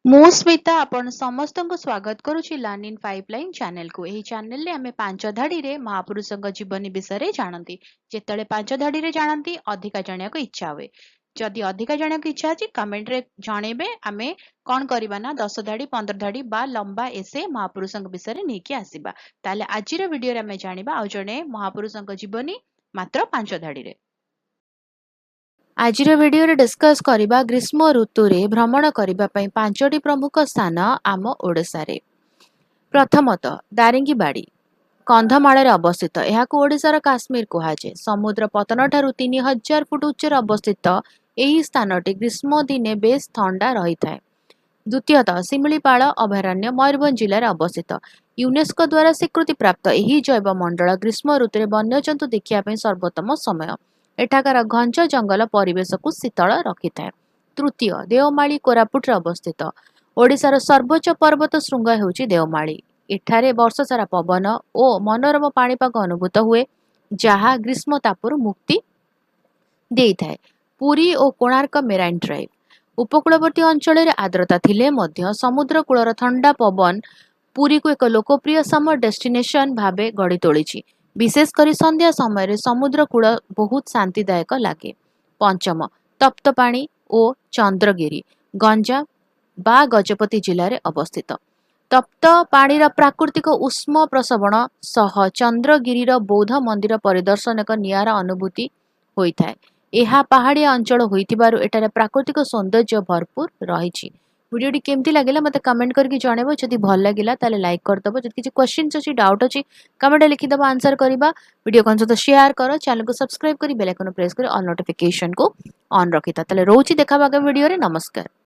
ମୁଁ ସ୍ମିତା ଆପଣ ସମସ୍ତଙ୍କୁ ସ୍ୱାଗତ କରୁଛି ଲର୍ନ ଇନ୍ ପାଇପଲାଇନ ଚ୍ୟାନେଲକୁ। ଏହି ଚ୍ୟାନେଲରେ ଆମେ ପାଞ୍ଚ ଧାଡିରେ ମହାପୁରୁଷଙ୍କ ଜୀବନୀ ବିଷୟରେ ଜାଣନ୍ତି। ଯେତେବେଳେ ପାଞ୍ଚ ଧାଡିରେ ଜାଣନ୍ତି ଅଧିକା ଜାଣିବାକୁ ଇଚ୍ଛା ହୁଏ। ଯଦି ଅଧିକା ଜାଣିବାକୁ ଇଚ୍ଛା ଅଛି କମେଣ୍ଟରେ ଜଣେଇବେ। ଆମେ କଣ କରିବା ନା 10 ଧାଡି 15 ଧାଡି ବା ଲମ୍ବା ଏସେ ମହାପୁରୁଷଙ୍କ ବିଷୟରେ ନେଇକି ଆସିବା। ତାହେଲେ ଆଜିର ଭିଡିଓରେ ଆମେ ଜାଣିବା ଆଉ ଜଣେ ମହାପୁରୁଷଙ୍କ ଜୀବନୀ ମାତ୍ର 5 ଧାଡିରେ। ଆଜିର ଭିଡିଓରେ ଡିସ୍କସ୍ କରିବା ଗ୍ରୀଷ୍ମ ଋତୁରେ ଭ୍ରମଣ କରିବା ପାଇଁ 5ଟି ପ୍ରମୁଖ ସ୍ଥାନ ଆମ ଓଡ଼ିଶାରେ। ପ୍ରଥମତଃ ଦାରିଙ୍ଗିବାଡ଼ି କନ୍ଧମାଳରେ ଅବସ୍ଥିତ। ଏହାକୁ ଓଡ଼ିଶାର କାଶ୍ମୀର କୁହାଯାଏ। ସମୁଦ୍ର ପତନଠାରୁ 3000 ଫୁଟ ଉଚ୍ଚରେ ଅବସ୍ଥିତ ଏହି ସ୍ଥାନଟି ଗ୍ରୀଷ୍ମ ଦିନେ ବେଶ୍ ଥଣ୍ଡା ରହିଥାଏ। ଦ୍ୱିତୀୟତଃ ଶିମିଳିପାଳ ଅଭୟାରଣ୍ୟ ମୟୂରଭଞ୍ଜ ଜିଲ୍ଲାରେ ଅବସ୍ଥିତ। ୟୁନେସ୍କୋ ଦ୍ୱାରା ସ୍ୱୀକୃତିପ୍ରାପ୍ତ ଏହି ଜୈବମଣ୍ଡଳ ଗ୍ରୀଷ୍ମ ଋତୁରେ ବନ୍ୟଜନ୍ତୁ ଦେଖିବା ପାଇଁ ସର୍ବୋତ୍ତମ ସମୟ। ଏଠାକାର ଘଞ୍ଚ ଜଙ୍ଗଲ ପରିବେଶକୁ ଶୀତଳ ରଖିଥାଏ। ତୃତୀୟ ଦେଓମାଳି କୋରାପୁଟରେ ଅବସ୍ଥିତ। ଓଡ଼ିଶାର ସର୍ବୋଚ୍ଚ ପର୍ବତ ଶୃଙ୍ଗ ହେଉଛି ଦେଓମାଳି। ଏଠାରେ ବର୍ଷସାରା ପବନ ଓ ମନୋରମ ପାଣିପାଗ ଅନୁଭୂତ ହୁଏ, ଯାହା ଗ୍ରୀଷ୍ମ ତାପରୁ ମୁକ୍ତି ଦେଇଥାଏ। ପୁରୀ ଓ କୋଣାର୍କ ମେରାଇନ୍ ଡ୍ରାଇଭ୍ ଉପକୂଳବର୍ତ୍ତୀ ଅଞ୍ଚଳରେ ଆର୍ଦ୍ରତା ଥିଲେ ମଧ୍ୟ ସମୁଦ୍ର କୂଳର ଥଣ୍ଡା ପବନ ପୁରୀକୁ ଏକ ଲୋକପ୍ରିୟ ସମର ଡେଷ୍ଟିନେସନ ଭାବେ ଗଢ଼ି ତୋଳିଛି। ବିଶେଷ କରି ସନ୍ଧ୍ୟା ସମୟରେ ସମୁଦ୍ର କୂଳ ବହୁତ ଶାନ୍ତିଦାୟକ ଲାଗେ। ପଞ୍ଚମ ତପ୍ତପାଣି ଓ ଚନ୍ଦ୍ରଗିରି ଗଞ୍ଜାମ ବା ଗଜପତି ଜିଲ୍ଲାରେ ଅବସ୍ଥିତ। ତପ୍ତ ପାଣିର ପ୍ରାକୃତିକ ଉଷ୍ମ ପ୍ରସବଣ ସହ ଚନ୍ଦ୍ରଗିରିର ବୌଦ୍ଧ ମନ୍ଦିର ପରିଦର୍ଶନ ଏକ ନିଆରା ଅନୁଭୂତି ହୋଇଥାଏ। ଏହା ପାହାଡ଼ିଆ ଅଞ୍ଚଳ ହୋଇଥିବାରୁ ଏଠାରେ ପ୍ରାକୃତିକ ସୌନ୍ଦର୍ଯ୍ୟ ଭରପୁର ରହିଛି। ଭିଡ଼ିଓଟି କେମିତି ଲାଗିଲା ମୋତେ କମେଣ୍ଟ କରିକି ଜଣାଇବ। ଯଦି ଭଲ ଲାଗିଲା ତାହେଲେ ଲାଇକ୍ କରିଦେବ। ଯଦି କିଛି କ୍ୱେଶ୍ଚିନ୍ସ ଅଛି ଡାଉଟ୍ ଅଛି କମେଣ୍ଟରେ ଲେଖିଦେବ, ଆନ୍ସର କରିବା। ଭିଡ଼ିଓ କଣ ସହିତ ସେୟାର କର, ଚ୍ୟାନେଲକୁ ସବସ୍କ୍ରାଇବ କରି ବେଲ୍ ଆଇକନ୍ ପ୍ରେସ୍ କରି ଅଲ୍ ନୋଟିଫିକେସନକୁ ଅନ୍ ରଖିଥା। ତାହେଲେ ରହୁଛି ଦେଖା ଆଗାମୀ ଭିଡ଼ିଓରେ। ନମସ୍କାର।